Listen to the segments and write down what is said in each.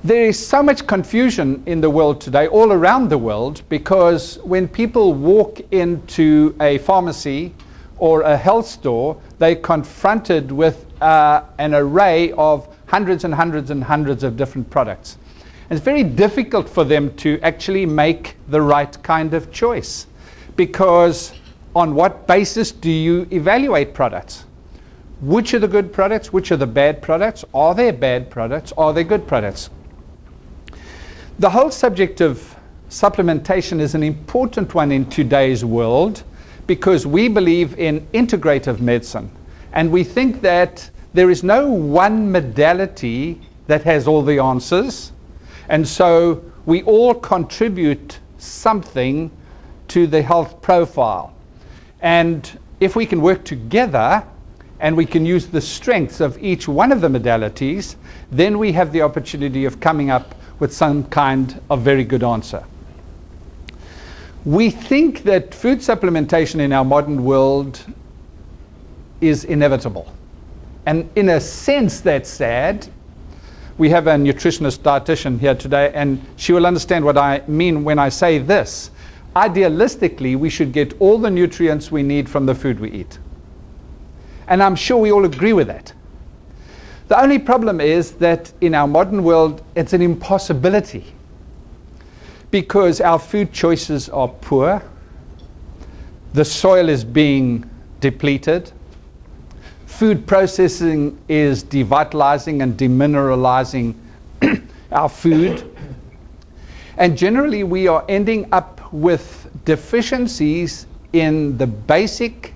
There is so much confusion in the world today, all around the world, because when people walk into a pharmacy or a health store, they're confronted with an array of hundreds and hundreds and hundreds of different products. And it's very difficult for them to actually make the right kind of choice, because on what basis do you evaluate products? Which are the good products? Which are the bad products? Are there bad products? Are there good products? The whole subject of supplementation is an important one in today's world, because we believe in integrative medicine, and we think that there is no one modality that has all the answers, and so we all contribute something to the health profile. And if we can work together and we can use the strengths of each one of the modalities, then we have the opportunity of coming up with some kind of very good answer. We think that food supplementation in our modern world is inevitable. And in a sense, that's sad. We have a nutritionist dietitian here today, and she will understand what I mean when I say this. Idealistically, we should get all the nutrients we need from the food we eat. And I'm sure we all agree with that. The only problem is that in our modern world, it's an impossibility, because our food choices are poor, the soil is being depleted, food processing is devitalizing and demineralizing our food, and generally we are ending up with deficiencies in the basic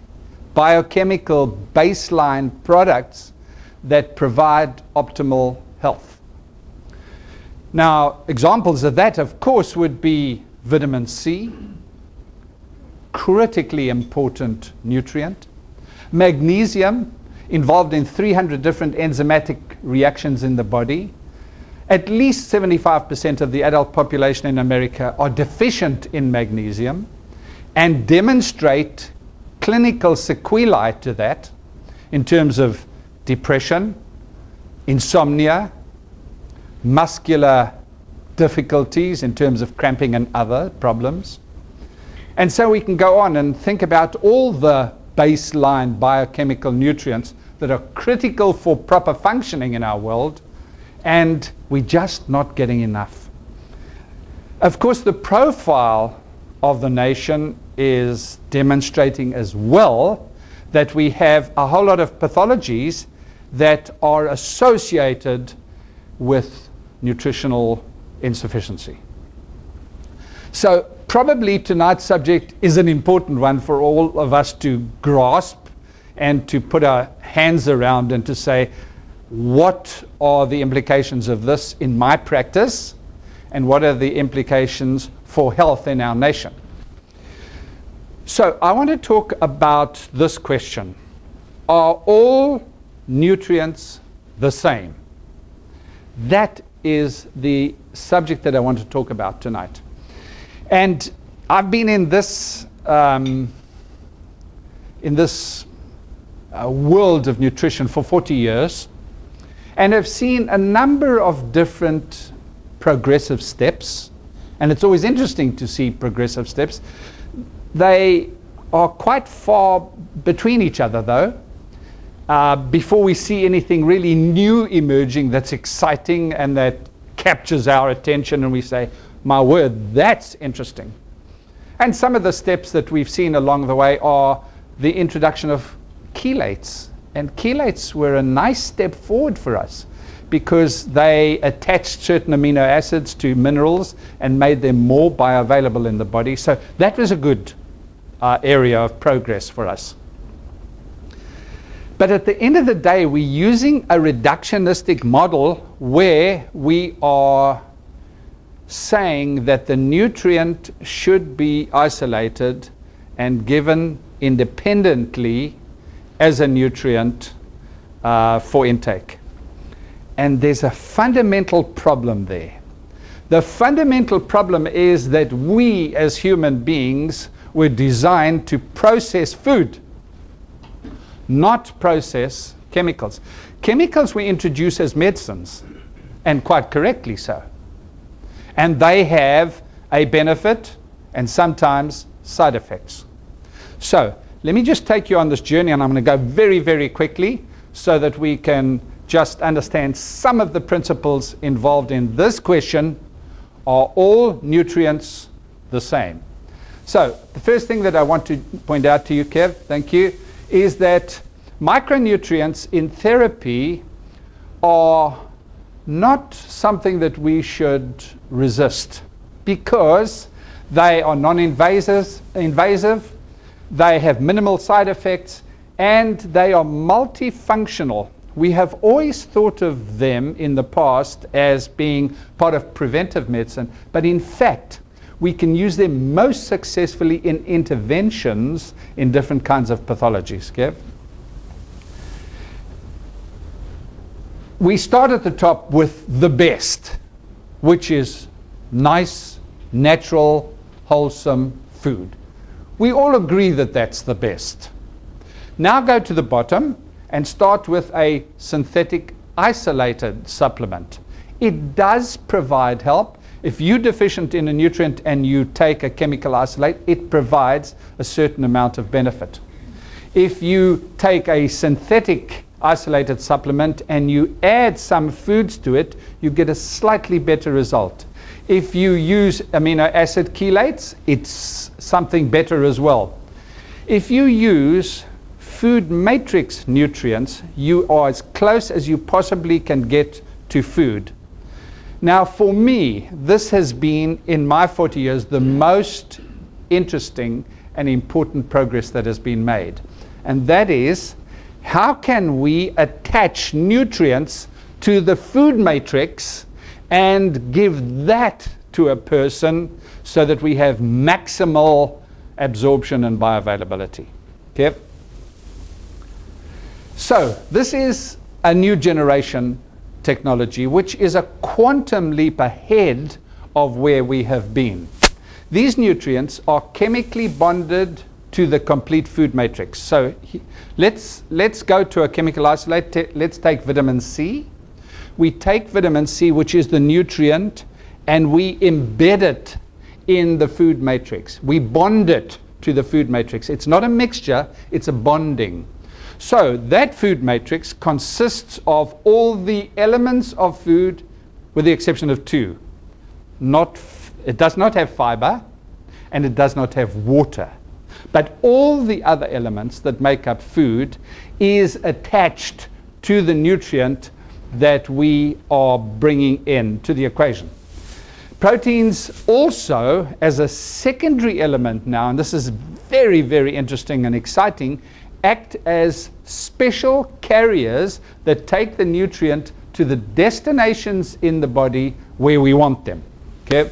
biochemical baseline products that provide optimal health. Now, examples of that, of course, would be vitamin C, critically important nutrient, magnesium, involved in 300 different enzymatic reactions in the body. At least 75% of the adult population in America are deficient in magnesium and demonstrate clinical sequelae to that in terms of depression, insomnia, muscular difficulties in terms of cramping and other problems. And so we can go on and think about all the baseline biochemical nutrients that are critical for proper functioning in our world, and we're just not getting enough. Of course, the profile of the nation is demonstrating as well that we have a whole lot of pathologies that are associated with nutritional insufficiency. So probably tonight's subject is an important one for all of us to grasp and to put our hands around and to say, what are the implications of this in my practice, and what are the implications for health in our nation? So I want to talk about this question. Are all nutrients the same? That is the subject that I want to talk about tonight. And I've been in this world of nutrition for 40 years, and I've seen a number of different progressive steps, and it's always interesting to see progressive steps. They are quite far between each other, though, before we see anything really new emerging that's exciting and that captures our attention and we say, my word, that's interesting. And some of the steps that we've seen along the way are the introduction of chelates. And chelates were a nice step forward for us because they attached certain amino acids to minerals and made them more bioavailable in the body. So that was a good area of progress for us. But at the end of the day, we're using a reductionistic model where we are saying that the nutrient should be isolated and given independently as a nutrient for intake. And there's a fundamental problem there. The fundamental problem is that we as human beings were designed to process food, not process chemicals. Chemicals we introduce as medicines. and quite correctly so. And they have a benefit and sometimes side effects. So let me just take you on this journey, and I'm going to go very, very quickly so that we can just understand some of the principles involved in this question. Are all nutrients the same? So the first thing that I want to point out to you, Kev, thank you, is that micronutrients in therapy are not something that we should resist, because they are non-invasive, they have minimal side effects, and they are multifunctional. We have always thought of them in the past as being part of preventive medicine, but in fact, we can use them most successfully in interventions in different kinds of pathologies. Kev? We start at the top with the best, which is nice, natural, wholesome food. We all agree that that's the best. Now go to the bottom and start with a synthetic isolated supplement. It does provide help. If you're deficient in a nutrient and you take a chemical isolate, it provides a certain amount of benefit. If you take a synthetic isolated supplement and you add some foods to it, you get a slightly better result. If you use amino acid chelates, it's something better as well. If you use FoodMatrix nutrients, you are as close as you possibly can get to food. Now for me, this has been, in my 40 years, the most interesting and important progress that has been made. And that is, how can we attach nutrients to the food matrix and give that to a person so that we have maximal absorption and bioavailability? Okay? So this is a new generation technology, which is a quantum leap ahead of where we have been. These nutrients are chemically bonded to the complete food matrix. So let's go to a chemical isolate. Let's take vitamin C. We take vitamin C, which is the nutrient, and we embed it in the food matrix. We bond it to the food matrix. It's not a mixture, it's a bonding. So that food matrix consists of all the elements of food with the exception of two. It does not have fiber and it does not have water. But all the other elements that make up food is attached to the nutrient that we are bringing into the equation. Proteins also, as a secondary element now, and this is very, very interesting and exciting, act as special carriers that take the nutrient to the destinations in the body where we want them. Okay?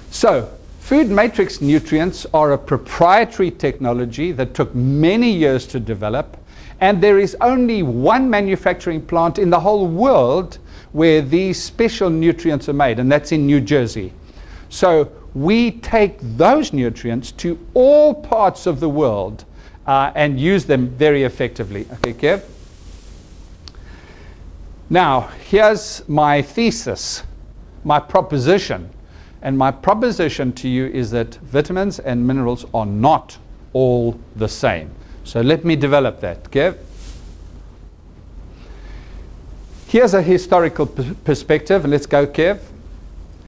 So, food matrix nutrients are a proprietary technology that took many years to develop, and there is only one manufacturing plant in the whole world where these special nutrients are made, and that's in New Jersey. So we take those nutrients to all parts of the world and use them very effectively. Okay, Kev? Now, here's my thesis, my proposition. And my proposition to you is that vitamins and minerals are not all the same. So let me develop that, Kev. Here's a historical perspective, and let's go, Kev.